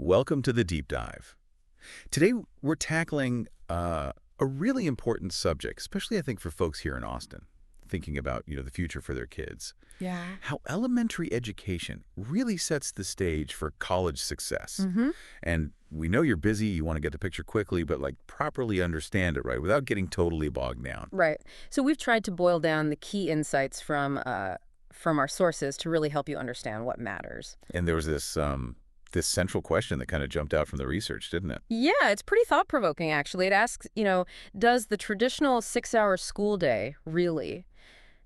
Welcome to the Deep Dive. Today, we're tackling a really important subject, especially I think for folks here in Austin, thinking about, the future for their kids. Yeah. How elementary education really sets the stage for college success. Mm-hmm. And we know you're busy, you want to get the picture quickly, but properly understand it, right, without getting totally bogged down. Right. So we've tried to boil down the key insights from our sources to really help you understand what matters. And there was this central question that kind of jumped out from the research, didn't it? Yeah, it's pretty thought-provoking, actually. It asks, does the traditional 6-hour school day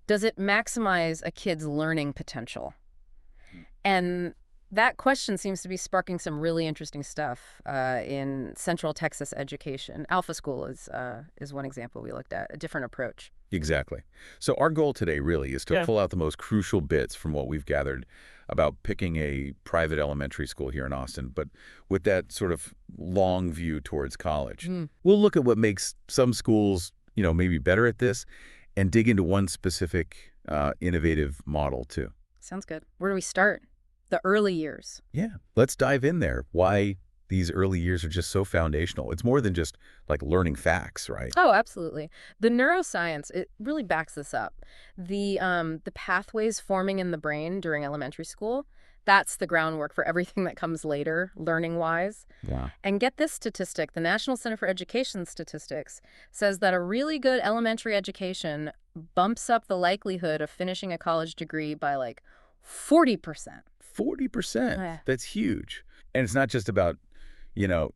does it maximize a kid's learning potential? And that question seems to be sparking some really interesting stuff in Central Texas education. Alpha School is one example we looked at, a different approach. Exactly. So our goal today really is to pull out the most crucial bits from what we've gathered about picking a private elementary school here in Austin, but with that sort of long view towards college. We'll look at what makes some schools, maybe better at this and dig into one specific innovative model too. Sounds good. Where do we start? The early years. Yeah, let's dive in there. Why these early years are just so foundational. It's more than just like learning facts, right? Oh, absolutely. The neuroscience, it really backs this up. The pathways forming in the brain during elementary school, that's the groundwork for everything that comes later, learning-wise. Yeah. And get this statistic, the National Center for Education Statistics says that a really good elementary education bumps up the likelihood of finishing a college degree by 40%. 40%. Yeah. That's huge. And it's not just about,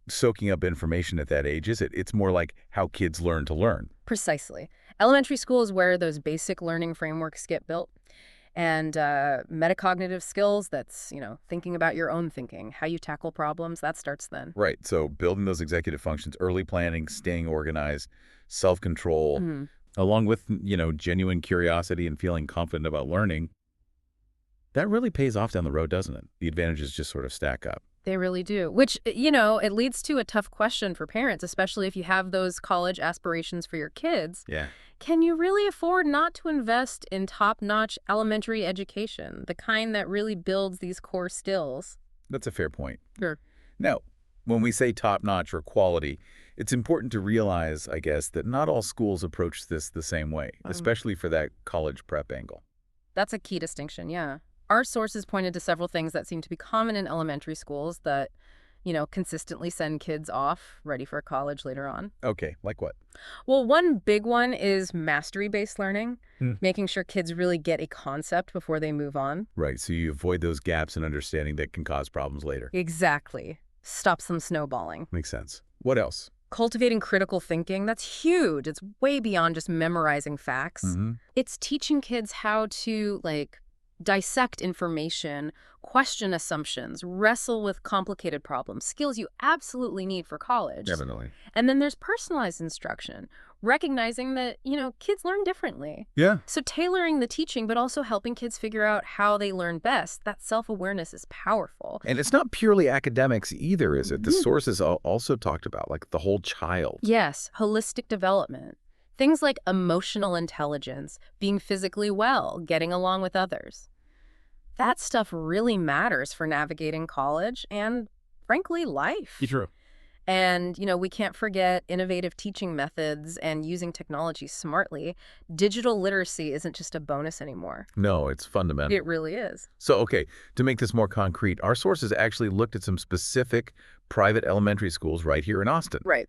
soaking up information at that age, is it? It's more like how kids learn to learn. Precisely. Elementary school is where those basic learning frameworks get built. And metacognitive skills, that's, thinking about your own thinking, how you tackle problems, that starts then. Right. So building those executive functions, early planning, staying organized, self-control, along with, genuine curiosity and feeling confident about learning, that really pays off down the road, doesn't it? The advantages just sort of stack up. They really do. Which, it leads to a tough question for parents, especially if you have those college aspirations for your kids. Yeah. Can you really afford not to invest in top-notch elementary education, the kind that really builds these core skills? That's a fair point. Sure. Now, when we say top-notch or quality, it's important to realize, I guess, that not all schools approach this the same way, especially for that college prep angle. That's a key distinction, yeah. Our sources pointed to several things that seem to be common in elementary schools that, consistently send kids off ready for college later on. Okay, like what? Well, one big one is mastery-based learning, making sure kids really get a concept before they move on. Right, so you avoid those gaps in understanding that can cause problems later. Exactly. Stops them snowballing. Makes sense. What else? Cultivating critical thinking, that's huge. It's way beyond just memorizing facts. It's teaching kids how to, dissect information, question assumptions, wrestle with complicated problems, skills you absolutely need for college. Definitely. And then there's personalized instruction, recognizing that, kids learn differently. Yeah. So tailoring the teaching, but also helping kids figure out how they learn best, that self-awareness is powerful. And it's not purely academics either, is it? The sources also talked about, the whole child. Yes, holistic development. Things like emotional intelligence, being physically well, getting along with others. That stuff really matters for navigating college and, frankly, life. True. And, we can't forget innovative teaching methods and using technology smartly. Digital literacy isn't just a bonus anymore. No, it's fundamental. It really is. So, okay, to make this more concrete, our sources actually looked at some specific private elementary schools right here in Austin. Right.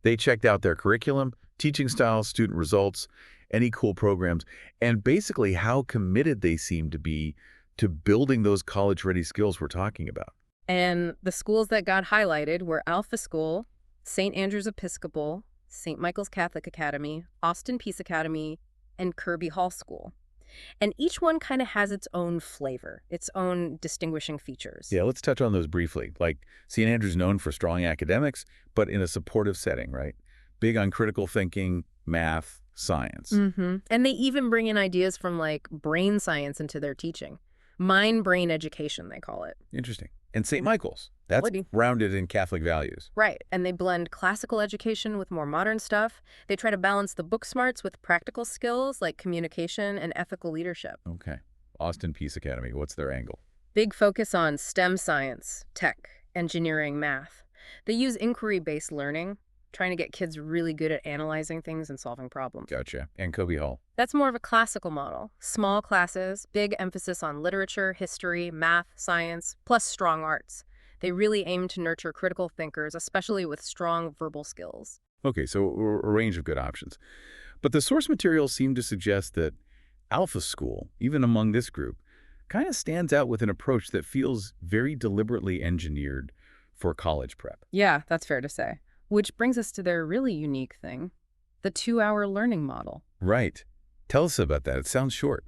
They checked out their curriculum, teaching styles, student results, any cool programs, and basically how committed they seem to be to building those college-ready skills we're talking about. And the schools that got highlighted were Alpha School, St. Andrew's Episcopal, St. Michael's Catholic Academy, Austin Peace Academy, and Kirby Hall School. And each one kind of has its own flavor, its own distinguishing features. Yeah, let's touch on those briefly. St. Andrew's known for strong academics, but in a supportive setting, right? Big on critical thinking, math, science. And they even bring in ideas from brain science into their teaching. Mind-brain education, they call it. Interesting. And St. Michael's, that's grounded in Catholic values. Right. And they blend classical education with more modern stuff. They try to balance the book smarts with practical skills like communication and ethical leadership. Okay. Austin Peace Academy, what's their angle? Big focus on STEM science, tech, engineering, math. They use inquiry-based learning, trying to get kids really good at analyzing things and solving problems. Gotcha. And Kobe Hall. That's more of a classical model. Small classes, big emphasis on literature, history, math, science, plus strong arts. They really aim to nurture critical thinkers, especially with strong verbal skills. Okay, so a range of good options. But the source materials seem to suggest that Alpha School, even among this group, kind of stands out with an approach that feels very deliberately engineered for college prep. Yeah, that's fair to say. Which brings us to their really unique thing, the 2-hour learning model. Right. Tell us about that. It sounds short.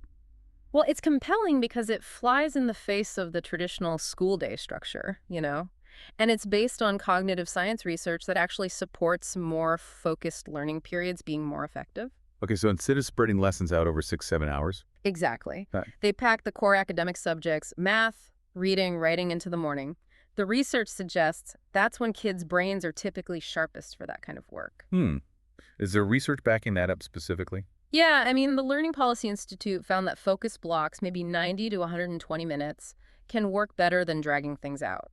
Well, it's compelling because it flies in the face of the traditional school day structure, And it's based on cognitive science research that actually supports more focused learning periods being more effective. Okay, so instead of spreading lessons out over 6, 7 hours? Exactly. Right. They pack the core academic subjects, math, reading, writing into the morning. The research suggests that's when kids' brains are typically sharpest for that kind of work. Is there research backing that up specifically? Yeah, the Learning Policy Institute found that focus blocks, maybe 90 to 120 minutes, can work better than dragging things out.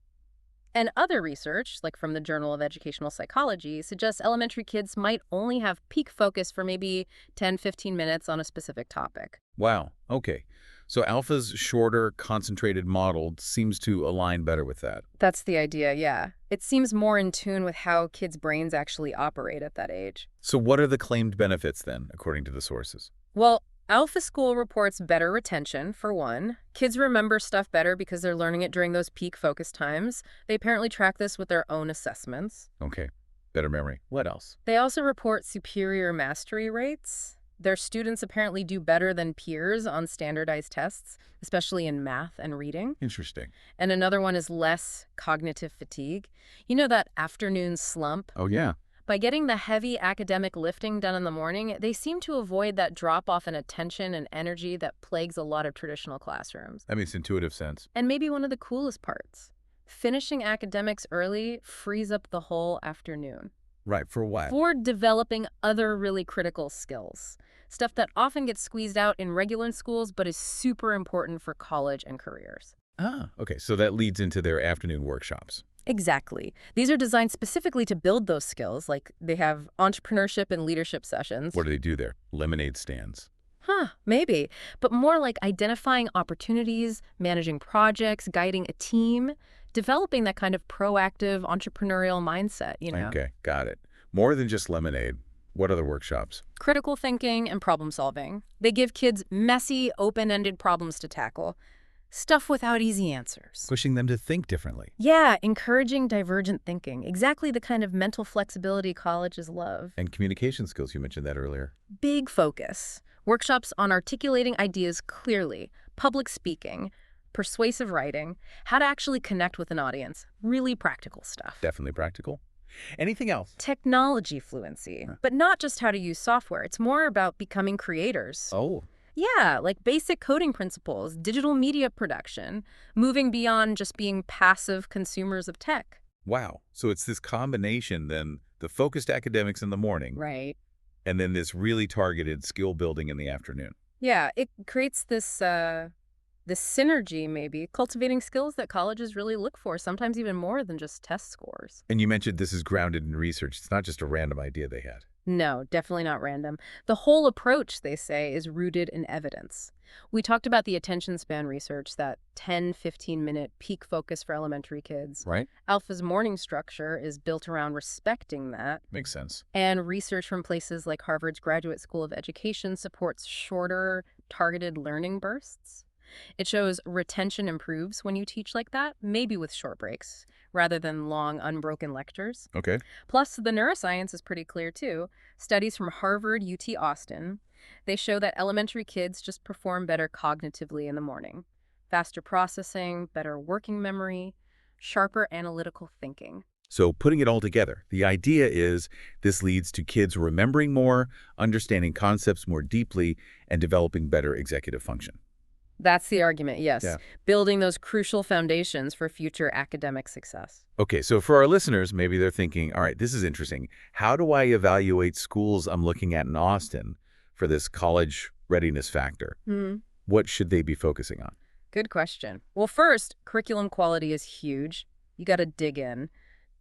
And other research, like from the Journal of Educational Psychology, suggests elementary kids might only have peak focus for maybe 10, 15 minutes on a specific topic. Wow. Okay. So Alpha's shorter, concentrated model seems to align better with that. That's the idea, yeah. It seems more in tune with how kids' brains actually operate at that age. So what are the claimed benefits then, according to the sources? Well, Alpha School reports better retention, for one. Kids remember stuff better because they're learning it during those peak focus times. They apparently track this with their own assessments. Okay. Better memory. What else? They also report superior mastery rates. Their students apparently do better than peers on standardized tests, especially in math and reading. Interesting. And another one is less cognitive fatigue. You know that afternoon slump? Oh, yeah. By getting the heavy academic lifting done in the morning, they seem to avoid that drop-off in attention and energy that plagues a lot of traditional classrooms. That makes intuitive sense. And maybe one of the coolest parts, finishing academics early frees up the whole afternoon. Right, for what? For developing other really critical skills. Stuff that often gets squeezed out in regular schools, but is super important for college and careers. Ah, okay. So that leads into their afternoon workshops. Exactly. These are designed specifically to build those skills, like they have entrepreneurship and leadership sessions. What do they do there? Lemonade stands. Maybe. But more like identifying opportunities, managing projects, guiding a team, developing that kind of proactive entrepreneurial mindset, Okay, got it. More than just lemonade. What other workshops? Critical thinking and problem solving. They give kids messy, open-ended problems to tackle. Stuff without easy answers. Pushing them to think differently. Yeah, encouraging divergent thinking. Exactly the kind of mental flexibility colleges love. And communication skills, you mentioned that earlier. Big focus. Workshops on articulating ideas clearly, public speaking, persuasive writing, how to actually connect with an audience. Really practical stuff. Definitely practical. Anything else? Technology fluency, but not just how to use software. It's more about becoming creators. Oh. Yeah, like basic coding principles, digital media production, moving beyond just being passive consumers of tech. Wow. So it's this combination then, the focused academics in the morning, Right. and then this really targeted skill building in the afternoon. Yeah, it creates this synergy, maybe, cultivating skills that colleges really look for, sometimes even more than just test scores. And you mentioned this is grounded in research. It's not just a random idea they had. No, definitely not random. The whole approach, they say, is rooted in evidence. We talked about the attention span research, that 10, 15-minute peak focus for elementary kids. Right? Alpha's morning structure is built around respecting that. Makes sense. And research from places like Harvard's Graduate School of Education supports shorter, targeted learning bursts. It shows retention improves when you teach like that, maybe with short breaks, rather than long, unbroken lectures. Okay. Plus, the neuroscience is pretty clear, too. Studies from Harvard, UT Austin, they show that elementary kids just perform better cognitively in the morning. Faster processing, better working memory, sharper analytical thinking. So putting it all together, the idea is this leads to kids remembering more, understanding concepts more deeply, and developing better executive function. That's the argument, yes. Yeah. Building those crucial foundations for future academic success. Okay, so for our listeners, maybe they're thinking, all right, this is interesting. How do I evaluate schools I'm looking at in Austin for this college readiness factor? What should they be focusing on? Good question. Well, first, curriculum quality is huge. You got to dig in.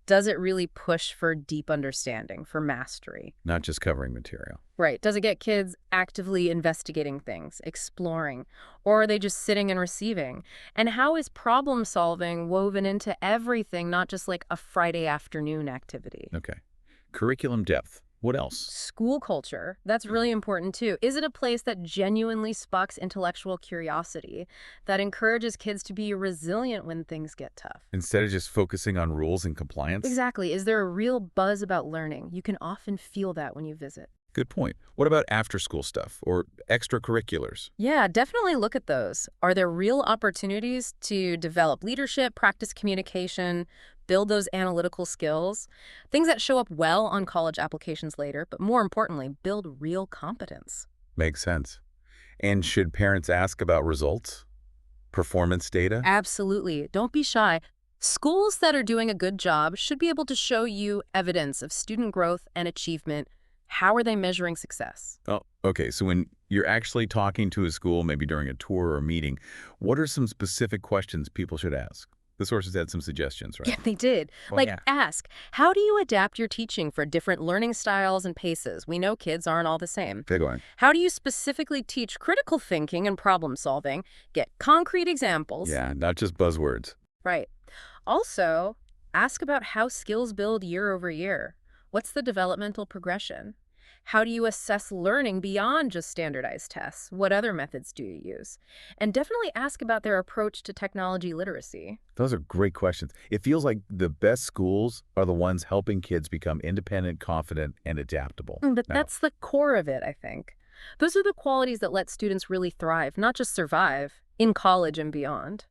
Does it really push for deep understanding, for mastery? Not just covering material. Right. Does it get kids actively investigating things, exploring, or are they just sitting and receiving? And how is problem solving woven into everything, not just like a Friday afternoon activity? Okay. Curriculum depth. What else? School culture, that's really important too. Is it a place that genuinely sparks intellectual curiosity, that encourages kids to be resilient when things get tough? Instead of just focusing on rules and compliance? Exactly. Is there a real buzz about learning? You can often feel that when you visit. Good point. What about after-school stuff or extracurriculars? Yeah, definitely look at those. Are there real opportunities to develop leadership, practice communication, build those analytical skills? Things that show up well on college applications later, but more importantly, build real competence. Makes sense. And should parents ask about results? Performance data? Absolutely. Don't be shy. Schools that are doing a good job should be able to show you evidence of student growth and achievement. How are they measuring success? Oh, okay. So when you're actually talking to a school, maybe during a tour or a meeting, what are some specific questions people should ask? The sources had some suggestions, right? Yeah, they did. Well, Like, yeah. ask, how do you adapt your teaching for different learning styles and paces? We know kids aren't all the same. Big one. How do you specifically teach critical thinking and problem solving? Get concrete examples. Yeah, not just buzzwords. Right. Also, ask about how skills build year over year. What's the developmental progression? How do you assess learning beyond just standardized tests? What other methods do you use? And definitely ask about their approach to technology literacy. Those are great questions. It feels like the best schools are the ones helping kids become independent, confident, and adaptable. But Now, that's the core of it, I think. Those are the qualities that let students really thrive, not just survive, in college and beyond.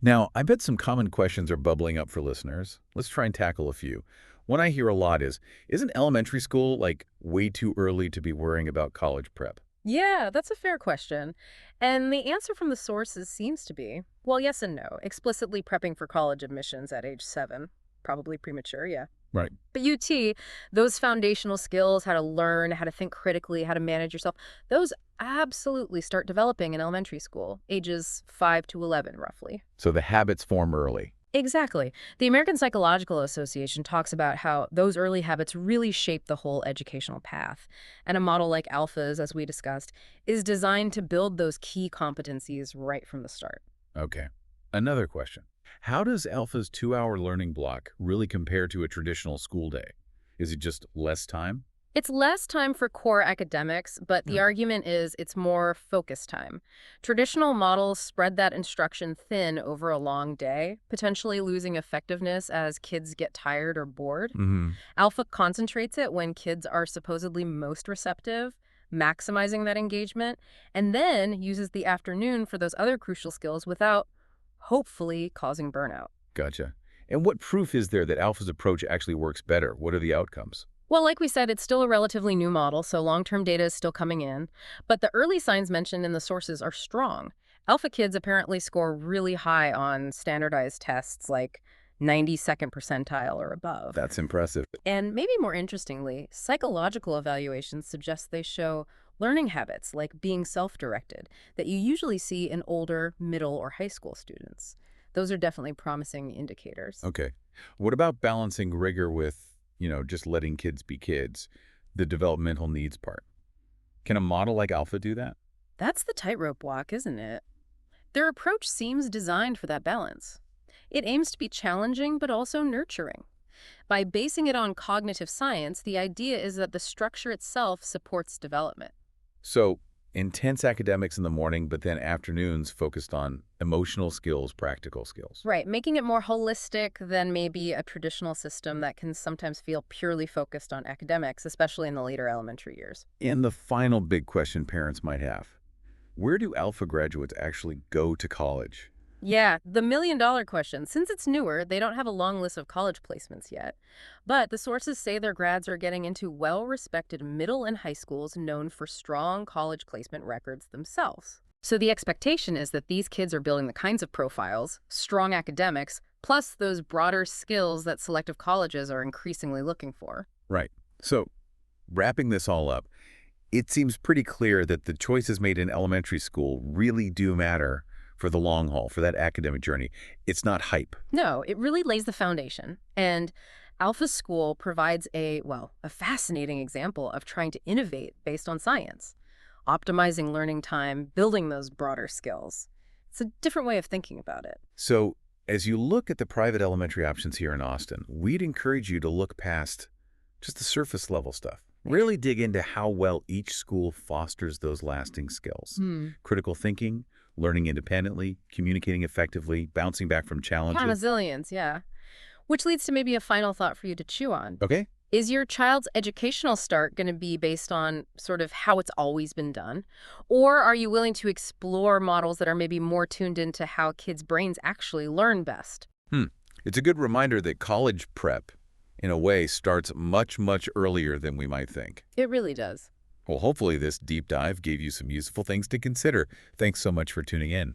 I bet some common questions are bubbling up for listeners. Let's try and tackle a few. One I hear a lot is, isn't elementary school like way too early to be worrying about college prep? Yeah, that's a fair question. And the answer from the sources seems to be, well, yes and no. Explicitly prepping for college admissions at age 7. Probably premature, yeah. Right. But UT, those foundational skills, how to learn, how to think critically, how to manage yourself, those absolutely start developing in elementary school, ages 5 to 11, roughly. So the habits form early. Exactly. The American Psychological Association talks about how those early habits really shape the whole educational path. And a model like Alpha's, as we discussed, is designed to build those key competencies right from the start. Okay. Another question. How does Alpha's 2-hour learning block really compare to a traditional school day? Is it just less time? It's less time for core academics, but the argument is it's more focus time. Traditional models spread that instruction thin over a long day, potentially losing effectiveness as kids get tired or bored. Mm-hmm. Alpha concentrates it when kids are supposedly most receptive, maximizing that engagement, and then uses the afternoon for those other crucial skills without, hopefully, causing burnout. Gotcha. And what proof is there that Alpha's approach actually works better? What are the outcomes? Well, like we said, it's still a relatively new model, so long-term data is still coming in. But the early signs mentioned in the sources are strong. Alpha kids apparently score really high on standardized tests like 92nd percentile or above. That's impressive. And maybe more interestingly, psychological evaluations suggest they show learning habits like being self-directed that you usually see in older, middle, or high school students. Those are definitely promising indicators. Okay. What about balancing rigor with, just letting kids be kids, the developmental needs part? Can a model like Alpha do that? That's the tightrope walk, isn't it? Their approach seems designed for that balance. It aims to be challenging but also nurturing. By basing it on cognitive science, the idea is that the structure itself supports development. So, intense academics in the morning, but then afternoons focused on emotional skills, practical skills. Right, making it more holistic than maybe a traditional system that can sometimes feel purely focused on academics, especially in the later elementary years. And the final big question parents might have, where do Alpha graduates actually go to college? Yeah, the million-dollar question. Since it's newer, they don't have a long list of college placements yet. But the sources say their grads are getting into well-respected middle and high schools known for strong college placement records themselves. So the expectation is that these kids are building the kinds of profiles, strong academics, plus those broader skills that selective colleges are increasingly looking for. Right. So, wrapping this all up, it seems pretty clear that the choices made in elementary school really do matter for the long haul, for that academic journey. It's not hype. No, it really lays the foundation. And Alpha School provides a fascinating example of trying to innovate based on science, optimizing learning time, building those broader skills. It's a different way of thinking about it. So as you look at the private elementary options here in Austin, we'd encourage you to look past just the surface level stuff. Really dig into how well each school fosters those lasting skills. Critical thinking, learning independently, communicating effectively, bouncing back from challenges. Resilience, yeah. Which leads to maybe a final thought for you to chew on. Okay? Is your child's educational start going to be based on sort of how it's always been done? Or are you willing to explore models that are maybe more tuned into how kids' brains actually learn best? It's a good reminder that college prep, in a way, starts much, much earlier than we might think. It really does. Well, hopefully this deep dive gave you some useful things to consider. Thanks so much for tuning in.